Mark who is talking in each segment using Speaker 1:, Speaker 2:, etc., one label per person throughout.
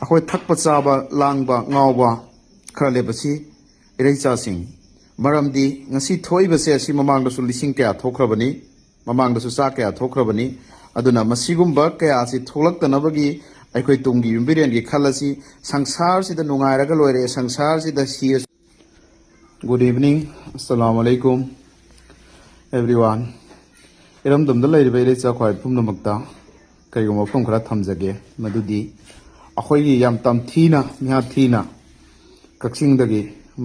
Speaker 1: ꯑꯩꯈꯣꯏ ꯊꯛꯄ ꯆꯥꯕ ꯂꯥꯡꯕ ꯉꯥꯎꯕ ꯈꯔ ꯂꯦꯞꯄꯁꯤ ꯏꯔꯩꯆꯥꯁꯤꯡ ꯃꯔꯝꯗꯤ ꯉꯁꯤ ꯊꯣꯛꯏꯕꯁꯦ ꯑꯁꯤ ꯃꯃꯥꯡꯗꯁꯨ ꯂꯤꯁꯤꯡ ꯀꯌꯥ ꯊꯣꯛꯈ꯭ꯔꯕꯅꯤ ꯃꯃꯥꯡꯗꯁꯨ ꯆꯥ ꯀꯌꯥ ꯊꯣꯛꯈ꯭ꯔꯕꯅꯤ ꯑꯗꯨꯅ ꯃꯁꯤꯒꯨꯝꯕ ꯀꯌꯥꯁꯤ ꯊꯣꯛꯂꯛꯇꯅꯕꯒꯤ ꯑꯩꯈꯣꯏ ꯇꯨꯡꯒꯤ ꯌꯨꯝꯕꯤꯔꯦꯟꯒꯤ ꯈꯜꯂꯁꯤ ꯁꯪꯁꯥꯔꯁꯤꯗ ꯅꯨꯡꯉꯥꯏꯔꯒ ꯂꯣꯏꯔꯦ ꯁꯪꯁꯥꯔꯁꯤꯗ ꯁꯤꯔꯁꯨ ꯒꯨꯗ ꯏꯚꯤꯅꯤꯡ ꯑꯁꯁꯂꯥꯃꯨ ꯑꯂꯩꯀꯨꯝ एवरीवन इरमदमदा लेरिबा इरेचा ख्वाई पुमनमक्ता करिगुम मफम खरा थमजगे मदुदी अखोयगी याम तमथीना मिहाथीना कक्सिंगदगी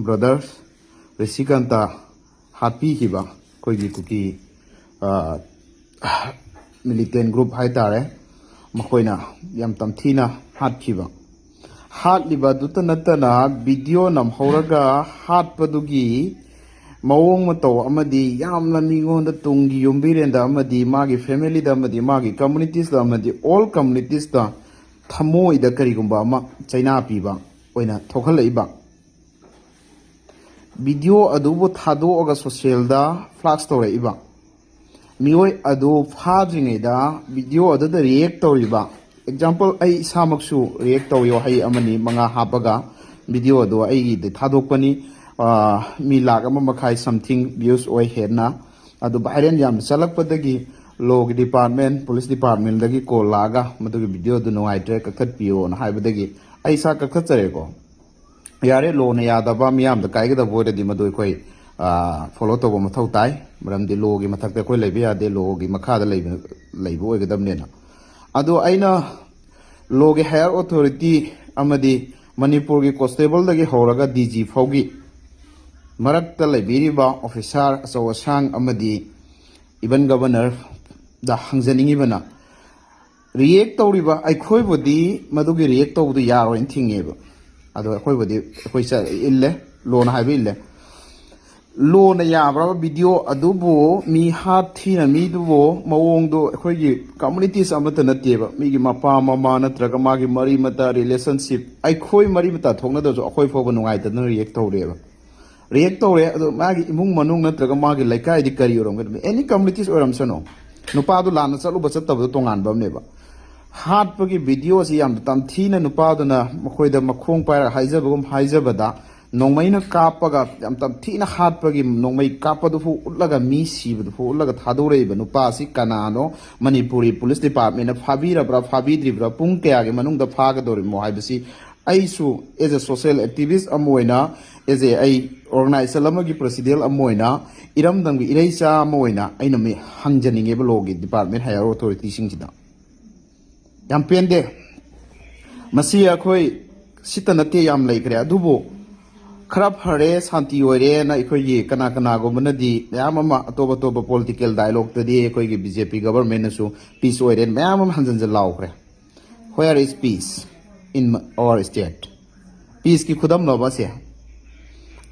Speaker 1: ब्रदर्स रेसिकांता हापी हिबा कोयगी कुकी मिलिटेंट ग्रुप हाय तारे मखोयना याम तमथीना हातखिबा हातलिबा दुता नतना वीडियो नमहौरगा हातपदुगी मवोंग मतौ अमदी यामना मिगोंदा तुंगी युम्बिरेंदा अमदी मागी फैमिलीदा अमदी मागी कम्युनिटीज दा अमदी ऑल कम्युनिटीज दा थमोइदा करिगुंबा अमा चाइना पीबा ओइना थोखलइबा वीडियो अदुबो थादोअगा सोशल दा फ्लैक्स तौरइबा मियोय अदु फाद्रिङैदा वीडियो अदुदा रिएक्ट तौरिबा एग्जांपल आई इसामक्सु रिएक्ट तौयो हाई अमनी मंगा हापगा वीडियो अदु आईगी थादोकपनी मी लाख अमा मखाई समथिंग व्यूज ओय हेना अदु वायरल याम चलकपदगी लॉ की डिपार्टमेंट पुलिस डिपार्टमेंट दगी कॉल लागा मदुगी वीडियो दु नुआइट्रे कखत पियो न हाइबदगी ऐसा कखत चरेको यारे लॉ ने यादबा मियाम द काइगदा बोयदि मदु कोई फॉलो तोबो मथौ ताई मरमदि लॉ की मथकते कोई लेबे यादे लॉ की मखादा लेबो ओयगदमनेना अदु आइना लॉ की हायर अथॉरिटी अमदी मणिपुर की कांस्टेबल दगी होरगा डीजी फौगी मरक्ता लेबिरिबा ऑफिसर अचौ असांग अमदी इवन गवर्नर दा हंजनिंगिबना रिएक्ट तौरिबा अखोयबुदी मदुगी रिएक्ट तौबदु यारोइन थिंगेबा अदो अखोयबुदी अखोय चा इल्ले लोन हाइबे इल्ले लोन याब्रा वीडियो अदुबो मी हाथीना मीदुबो मवोंगदो अखोयगी कम्युनिटीज अमत नतेबा मीगी मपा ममा नत्रगा मागी मरी मता रिलेशनशिप अखोय मरी मता थोंगनदो अखोय फोबो नुंगाइतन रिएक्ट तौरेबा रिएक्ट तौरे अदो मागी इमुंग मनुंग नत्रगा मागी लैकाइदि करी ओरमगदम एनी कम्युनिटीज ओरमसनो नुपादो लाना चलुबा चत्तबदो तोंगानबमनेबा हाटपगी वीडियो सि याम तमथीना नुपादोना मखोयदा मखोंग पायरा हाइजबगुम हाइजबदा नोंमैना कापगा याम तमथीना हाटपगी नोंमै कापदुफु उल्लगा मी सिबदुफु उल्लगा थादोरेबा नुपासि कनानो मणिपुरी पुलिस डिपार्टमेंट फाबीरब्रा फाबीद्रिब्रा पुंग कयागे मनुंगदा फागदोरिमो हाइबसि आइसु एज अ सोशल एक्टिविस्ट अमोइना एज ए आई ऑर्गेनाइजर अमगी प्रेसिडेंट अमोइना इरमदंगी इरैचा अमोइना आइना मे हंजनिंगेबा लॉगी डिपार्टमेंट हायर अथॉरिटी सिंगसिदा याम पेंदे मसी अखोय सिता नते याम लैखरे अदुबो खरा फरे शांति ओइरे ना अखोयगी कना कना गोमनदी याम अमा अतोब अतोब पॉलिटिकल डायलॉग तदी अखोयगी बीजेपी गवर्नमेंट नसु पीस ओइरे मैम अम हंजन लाउखरे where is peace in our state peace की खुदम लबसे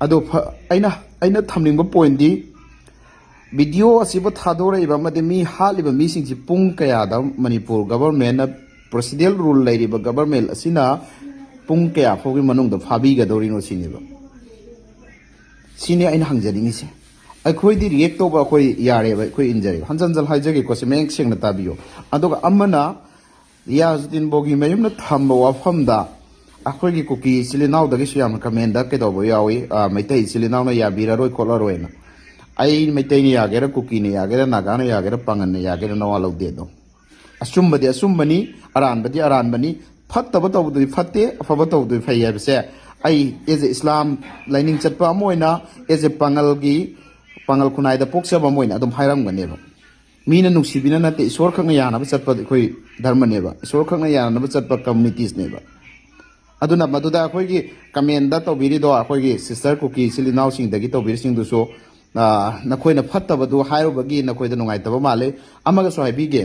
Speaker 1: अदो अना थमनिंग पॉइंट दी वीडियो असिबो थादोरइबा मदे मी हालिबा मीसिंगसि पुंग कयादा मणिपुर गवर्नमेंट प्रेसिडेंट रूल लैरिबा गवर्नमेंट असिना पुंग कया फोगी मनुंग द फाबीगदोरिनो सिनेबा सिने अना हंजनिंगिसे अखोयदि रिएक्ट तोबा अखोय यारेबा अखोय इंजरी हंजनजल हाइजगे कोसे मेंग सेंगना ताबियो अदोगा अमना रियाजुद्दीन बोगी मयुमना थम्बा वाफमदा अखोयगी कुकी सिलिनाउदगी सुयाम कमेंदा केदोबो यावी मैतै सिलिनाउना याबिरारोय खोलारोयना आई मैतैनि यागेरा कुकीनि यागेरा नागाना यागेरा पांगननि यागेरा नवालौदेदो असुम्बदि असुम्बनी अरानबदि अरानबनी फत्तब तौबदि फत्ते अफब तौबदि फै हाइबसे I as Islam lining चटपा अमोइना as Pongal खुनाइदा पोक्सबा अमोइना अदुम हाइरमगनेबा Meena नुसिबिना नते Ishwar खंगना यानाबा चटपा अखोय धर्मनेबा Ishwar खंगना यानाबा चटपा communities नेबा अदुना मदुदा अखोयगी कमेंदा तौबिरिदो अखोयगी सिस्टर कुकी सिलिनाउ सिंगदगी तौबिरसिंगदुसो नखोयना फत्तबदु हाइरोबगी नखोयदा नुंगाइतबा माले अमगसो हाइबिगे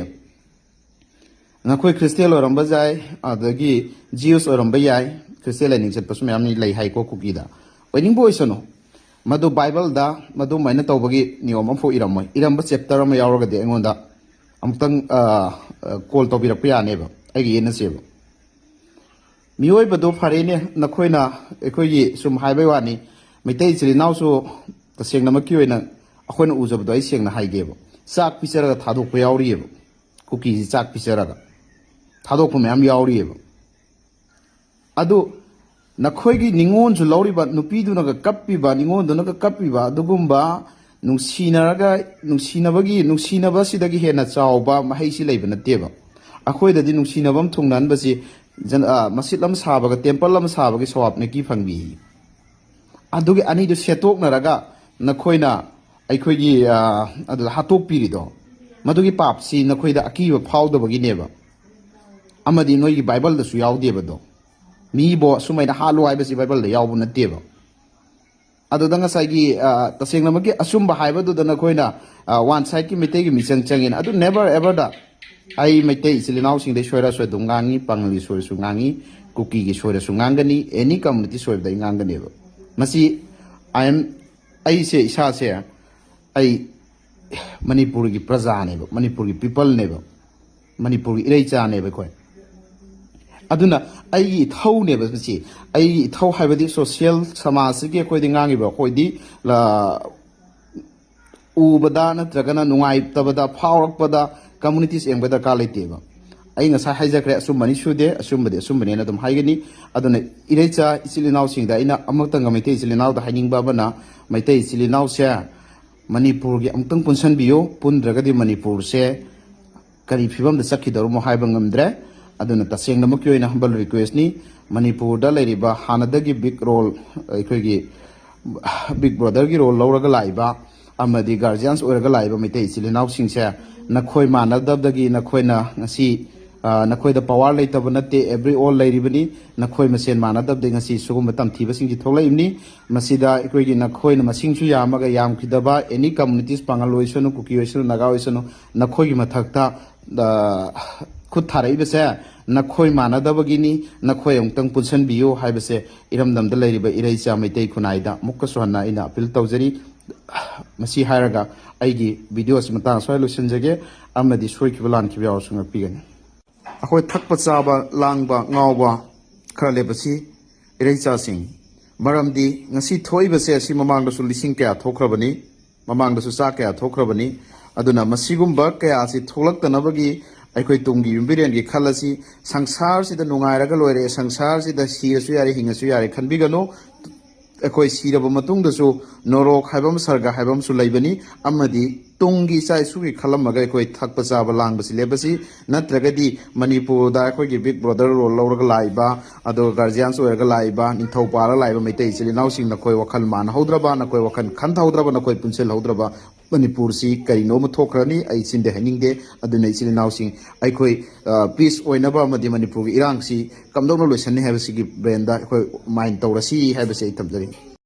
Speaker 1: नखोय क्रिस्टियन ओरंबा जाय अदगी जिउस ओरंबा याय क्रिस्टियन लाइनिंग चटपसु मैमनी लै हाइको कुकीदा ओइनिंग बोइसनो मदु बाइबल दा मदु मैना तौबगी नियम अमफो इरमय इरंबा चैप्टर अमा यावरगदे अंगोंदा अमतंग कॉल तौबिरप यानेबा आइगी येनसेबा मियोइबदो फरेने नखोयना अखोयगी सुम हाइबय वानी मैतै चिलिनाउसु तसेंगनमकी ओइना अखोयना उजबदो आई सेंगना हाइगेबा चाक पिचरगा थादोकपा यावरियेबा कुकी चाक पिचरगा थादोकपा मैम यावरियेबा ꯑꯗꯨ ꯅꯈꯣꯏꯒꯤ ꯅꯤꯉꯣꯟꯁꯨ ꯂꯧꯔꯤꯕ ꯅꯨꯄꯤꯗꯨꯅꯒ ꯀꯞꯄꯤꯕ ꯅꯤꯉꯣꯟꯗꯨꯅꯒ ꯀꯞꯄꯤꯕ ꯑꯗꯨꯒꯨꯝꯕ ꯅꯨꯡꯁꯤꯅꯕꯁꯤꯗꯒꯤ ꯍꯦꯟꯅ ꯆꯥꯎꯕ ꯃꯍꯩꯁꯤ ꯂꯩꯕ ꯅꯠꯇꯦꯕ ꯑꯩꯈꯣꯏꯗꯗꯤ ꯅꯨꯡꯁꯤꯅꯕꯝ ꯊꯨꯡꯅꯍꯟꯕꯁꯤ ꯃꯁꯖꯤꯠ ꯑꯃ ꯁꯥꯕꯒ ꯇꯦꯝꯄꯜ ꯑꯃ ꯁꯥꯕꯒꯤ ꯁꯋꯥꯞ ꯅꯦꯀꯤ ꯐꯪꯕꯤ ꯑꯗꯨꯒꯤ ꯑꯅꯤꯗꯨ ꯁꯦꯠꯇꯣꯛꯅꯔꯒ ꯅꯈꯣꯏꯅ ꯑꯩꯈꯣꯏꯒꯤ ꯑꯗꯨꯗ ꯍꯥꯠꯇꯣꯛꯄꯤꯔꯤꯗꯣ ꯃꯗꯨꯒꯤ ꯄꯥꯞꯁꯤ ꯅꯈꯣꯏꯗ ꯑꯀꯤꯕ ꯐꯥꯎꯗꯕꯒꯤꯅꯦꯕ ꯑꯃꯗꯤ ꯅꯣꯏꯒꯤ ꯕꯥꯏꯕꯜꯗꯁꯨ ꯌꯥꯎꯗꯦꯕꯗꯣ ꯃꯤꯕꯨ ꯑꯁꯨꯃꯥꯏꯅ ꯍꯥꯠꯂꯨ ꯍꯥꯏꯕꯁꯤ ꯕꯥꯏꯕꯜꯗ ꯌꯥꯎꯕ ꯅꯠꯇꯦꯕ ꯑꯗꯨꯗ ꯉꯁꯥꯏꯒꯤ ꯇꯁꯦꯡꯅꯃꯛꯀꯤ ꯑꯆꯨꯝꯕ ꯍꯥꯏꯕꯗꯨꯗ ꯅꯈꯣꯏꯅ ꯋꯥꯟ ꯁꯥꯏꯠꯀꯤ ꯃꯩꯇꯩꯒꯤ ꯃꯤꯆꯪ ꯆꯪꯉꯦꯅ ꯑꯗꯨ ꯅꯦꯕꯔ ꯑꯦꯕꯔꯗ ꯑꯩ ꯃꯩꯇꯩ ꯏꯆꯤꯜ ꯏꯅꯥꯎꯁꯤꯡꯗꯩ ꯁꯣꯏꯔꯁꯨ ꯑꯗꯨꯝ ꯉꯥꯡꯉꯤ ꯄꯥꯉꯜꯒꯤ ꯁꯣꯏꯔꯁꯨ ꯉꯥꯡꯉꯤ ꯀꯨꯀꯤꯒꯤ ꯁꯣꯏꯔꯁꯨ ꯉꯥꯡꯒꯅꯤ ꯑꯦꯅꯤ ꯀꯝꯃꯨꯅꯤꯇꯤ ꯁꯣꯏꯕꯗ ꯑꯩ ꯉꯥꯡꯒꯅꯦꯕ ꯃꯁꯤ ꯑꯩꯁꯦ ꯏꯁꯥꯁꯦ ꯑꯩ ꯃꯅꯤꯄꯨꯔꯒꯤ ꯄ꯭ꯔꯖꯥꯅꯦꯕ ꯃꯅꯤꯄꯨꯔꯒꯤ ꯄꯤꯄꯜꯅꯦꯕ ꯃꯅꯤꯄꯨꯔꯒꯤ ꯏꯔꯩꯆꯥꯅꯦꯕ ꯑꯩꯈꯣꯏ ꯑꯗꯨꯅ ꯑꯩꯒꯤ ꯏꯊꯧꯅꯦꯕ ꯃꯁꯤ ꯑꯩꯒꯤ ꯏꯊꯧ ꯍꯥꯏꯕꯗꯤ ꯁꯣꯁꯤꯌꯦꯜ ꯁꯃꯥꯖꯁꯤꯒꯤ ꯑꯩꯈꯣꯏꯗꯤ ꯉꯥꯡꯉꯤꯕ ꯑꯩꯈꯣꯏꯗꯤ ꯎꯕꯗ ꯅꯠꯇ꯭ꯔꯒꯅ ꯅꯨꯡꯉꯥꯏꯇꯕꯗ ꯐꯥꯎꯔꯛꯄꯗ ꯀꯝꯃꯨꯅꯤꯇꯤꯁ ꯌꯦꯡꯕ ꯗꯔꯀꯥꯔ ꯂꯩꯇꯦꯕ ꯑꯩ ꯉꯁꯥꯏ ꯍꯥꯏꯖꯈ꯭ꯔꯦ ꯑꯆꯨꯝꯕꯅꯤ ꯁꯨꯗꯦ ꯑꯆꯨꯝꯕꯗꯤ ꯑꯆꯨꯝꯕꯅꯦꯅ ꯑꯗꯨꯝ ꯍꯥꯏꯒꯅꯤ ꯑꯗꯨꯅ ꯏꯔꯩꯆꯥ ꯏꯆꯤꯜ ꯏꯅꯥꯎꯁꯤꯡꯗ ꯑꯩꯅ ꯑꯃꯨꯛꯇꯪꯒ ꯃꯩꯇꯩ ꯏꯆꯤꯜ ꯏꯅꯥꯎꯗ ꯍꯥꯏꯅꯤꯡꯕ ꯑꯃꯅ ꯃꯩꯇꯩ ꯏꯆꯤꯜ ꯏꯅꯥꯎꯁꯦ ꯃꯅꯤꯄꯨꯔꯒꯤ ꯑꯃꯨꯛꯇꯪ ꯄꯨꯟꯁꯤꯟꯕꯤꯌꯨ ꯄꯨꯟꯗ꯭ꯔꯒꯗꯤ ꯃꯅꯤꯄꯨꯔꯁꯦ ꯀꯔꯤ ꯐꯤꯕꯝꯗ ꯆꯠꯈꯤꯗꯧꯔꯃꯣ ꯍꯥꯏꯕ ꯉꯝꯗ꯭ꯔꯦ ꯑꯗꯨꯅ ꯇꯁꯦꯡꯅꯃꯛꯀꯤ ꯑꯣꯏꯅ ꯍꯝꯕꯜ ꯔꯤꯀ꯭ꯋꯦꯁꯅꯤ ꯃꯅꯤꯄꯨꯔꯗ ꯂꯩꯔꯤꯕ ꯍꯥꯟꯅꯗꯒꯤ ꯕꯤꯛ ꯔꯣꯜ ꯑꯩꯈꯣꯏꯒꯤ ꯕꯤꯛ ꯕ꯭ꯔꯗꯔꯒꯤ ꯔꯣꯜ ꯂꯧꯔꯒ ꯂꯥꯛꯏꯕ ꯑꯃꯗꯤ ꯒꯥꯔꯖꯤꯌꯥꯟꯁ ꯑꯣꯏꯔꯒ ꯂꯥꯛꯏꯕ ꯃꯩꯇꯩ ꯏꯆꯤꯜ ꯏꯅꯥꯎꯁꯤꯡꯁꯦ ꯅꯈꯣꯏ ꯃꯥꯟꯅꯗꯕꯗꯒꯤ ꯅꯈꯣꯏꯅ ꯉꯁꯤ ꯅꯈꯣꯏꯗ ꯄꯋꯥꯔ ꯂꯩꯇꯕ ꯅꯠꯇꯦ ꯑꯦꯕ꯭ꯔꯤ ꯑꯣꯜ ꯂꯩꯔꯤꯕꯅꯤ ꯅꯈꯣꯏ ꯃꯁꯦꯟ ꯃꯥꯟꯅꯗꯕꯗꯒꯤ ꯉꯁꯤ ꯁꯤꯒꯨꯝꯕ ꯇꯝꯊꯤꯕꯁꯤꯡꯁꯤ ꯊꯣꯛꯂꯛꯏꯕꯅꯤ ꯃꯁꯤꯗ ꯑꯩꯈꯣꯏꯒꯤ ꯅꯈꯣꯏꯅ ꯃꯁꯤꯡꯁꯨ ꯌꯥꯝꯃꯒ ꯌꯥꯝꯈꯤꯗꯕ ꯑꯦꯅꯤ ꯀꯝꯃꯨꯅꯤꯇꯤꯁ ꯄꯥꯉꯜ ꯑꯣꯏꯁꯅꯨ ꯀꯨꯀꯤ ꯑꯣꯏꯁꯅꯨ ꯅꯥꯒꯥ ꯑꯣꯏꯁꯅꯨ ꯅꯈꯣꯏꯒꯤ ꯃꯊꯛꯇ ꯈꯨꯠ ꯊꯥꯔꯛꯏꯕꯁꯦ ꯅꯈꯣꯏ ꯃꯥꯟꯅꯗꯕꯒꯤꯅꯤ ꯅꯈꯣꯏ ꯑꯃꯨꯛꯇꯪ ꯄꯨꯟꯁꯤꯟꯕꯤꯌꯨ ꯍꯥꯏꯕꯁꯦ ꯏꯔꯝꯗꯝꯗ ꯂꯩꯔꯤꯕ ꯏꯔꯩꯆꯥ ꯃꯩꯇꯩ ꯈꯨꯟꯅꯥꯏꯗ ꯑꯃꯨꯛꯀꯁꯨ ꯍꯟꯅ ꯑꯩꯅ ꯑꯄꯤꯜ ꯇꯧꯖꯔꯤ ꯃꯁꯤ ꯍꯥꯏꯔꯒ ꯑꯩꯒꯤ ꯚꯤꯗꯤꯑꯣꯁꯤ ꯃꯇꯥꯡ ꯁ꯭ꯋꯥꯏ ꯂꯣꯏꯁꯤꯟꯖꯒꯦ ꯑꯃꯗꯤ ꯁꯣꯏꯈꯤꯕ ꯂꯥꯟꯈꯤꯕ ꯌꯥꯎꯔꯁꯨ ꯉꯥꯛꯄꯤꯒꯅꯤ ꯑꯩꯈꯣꯏ ꯊꯛꯄ ꯆꯥꯕ ꯂꯥꯡꯕ ꯉꯥꯎꯕ ꯈꯔ ꯂꯩꯕꯁꯤ ꯏꯔꯩꯆꯥꯁꯤꯡ ꯃꯔꯝꯗꯤ ꯉꯁꯤ ꯊꯣꯛꯏꯕꯁꯦ ꯑꯁꯤ ꯃꯃꯥꯡꯗꯁꯨ ꯂꯤꯁꯤꯡ ꯀꯌꯥ ꯊꯣꯛꯈ꯭ꯔꯕꯅꯤ ꯃꯃꯥꯡꯗꯁꯨ ꯆꯥ ꯀꯌꯥ ꯊꯣꯛꯈ꯭ꯔꯕꯅꯤ ꯑꯗꯨꯅ ꯃꯁꯤꯒꯨꯝꯕ ꯀꯌꯥꯁꯤ ꯊꯣꯛꯂꯛꯇꯅꯕꯒꯤ ꯑꯩꯈꯣꯏ ꯇꯨꯡꯒꯤ ꯌꯨꯝꯕꯤꯔꯦꯟꯒꯤ ꯈꯜ ꯑꯁꯤ ꯁꯪꯁꯥꯔꯁꯤꯗ ꯅꯨꯡꯉꯥꯏꯔꯒ ꯂꯣꯏꯔꯦ ꯁꯪꯁꯥꯔꯁꯤꯗ ꯁꯤꯔꯁꯨ ꯌꯥꯔꯦ ꯍꯤꯡꯉꯁꯨ ꯌꯥꯔꯦ ꯈꯟꯕꯤꯒꯅꯨ ꯑꯩꯈꯣꯏ ꯁꯤꯔꯕ ꯃꯇꯨꯡꯗꯁꯨ ꯅꯣꯔꯣꯛ ꯍꯥꯏꯕ ꯑꯃ ꯁꯔꯒ ꯍꯥꯏꯕ ꯑꯃꯁꯨ ꯂꯩꯕꯅꯤ ꯑꯃꯗꯤ ꯇꯨꯡꯒꯤ ꯏꯆꯥ ꯏꯁꯨꯒꯤ ꯈꯜꯂꯝꯃꯒ ꯑꯩꯈꯣই ꯊꯛꯄ ꯆꯥꯕ ꯂꯥꯡꯕꯁꯤ ꯂꯦꯞꯄꯁꯤ ꯅꯠꯇ꯭ꯔꯒꯗꯤ ꯃꯅꯤꯄꯨꯔꯗ ꯑꯩꯈꯣꯏꯒꯤ ꯕꯤꯛ ꯕ꯭ꯔꯗꯔ ꯔꯣꯜ ꯂꯧꯔꯒ ꯂꯥꯛꯏꯕ ꯑꯗꯨꯒ ꯒꯥꯔꯖꯤꯌꯥꯟꯁ ꯑꯣꯏꯔꯒ ꯂꯥꯛꯏꯕ ꯅꯤꯡꯊꯧ ꯄꯥꯜꯂꯒ ꯂꯥꯛꯏꯕ ꯃꯩꯇꯩ ꯏꯆꯤꯜ ꯏꯅꯥꯎꯁꯤꯡ ꯅꯈꯣꯏ ꯋꯥꯈꯜ ꯃꯥꯟꯅꯍꯧꯗ꯭ꯔꯕ ꯅꯈꯣꯏ ꯋꯥꯈꯜ ꯈꯟꯊꯍꯧꯗ꯭ꯔꯕ ꯅꯈꯣꯏ ꯄꯨꯟꯁꯤꯜꯍꯧꯗ꯭ꯔꯕ ꯃꯅꯤꯄꯨꯔꯁꯤ ꯀꯔꯤꯅꯣꯃ ꯊꯣꯛꯈ꯭ꯔꯅꯤ ꯑꯩ ꯆꯤꯟꯗ ꯍꯥꯏꯅꯤꯡꯗꯦ ꯑꯗꯨꯅ ꯏꯆꯤꯜ ꯏꯅꯥꯎꯁꯤꯡ ꯑꯩꯈꯣꯏ ꯄꯤꯁ ꯑꯣꯏꯅꯕ ꯑꯃꯗꯤ ꯃꯅꯤꯄꯨꯔꯒꯤ ꯏꯔꯥꯡꯁꯤ ꯀꯝꯗꯧꯅ ꯂꯣꯏꯁꯟꯅꯤ ꯍꯥꯏꯕꯁꯤꯒꯤ ꯕ꯭ꯔꯦꯟꯗ ꯑꯩꯈꯣꯏ ꯃꯥꯏꯟ ꯇꯧꯔꯁꯤ ꯍꯥꯏꯕꯁꯤ ꯑꯩ ꯊꯝꯖꯔꯤ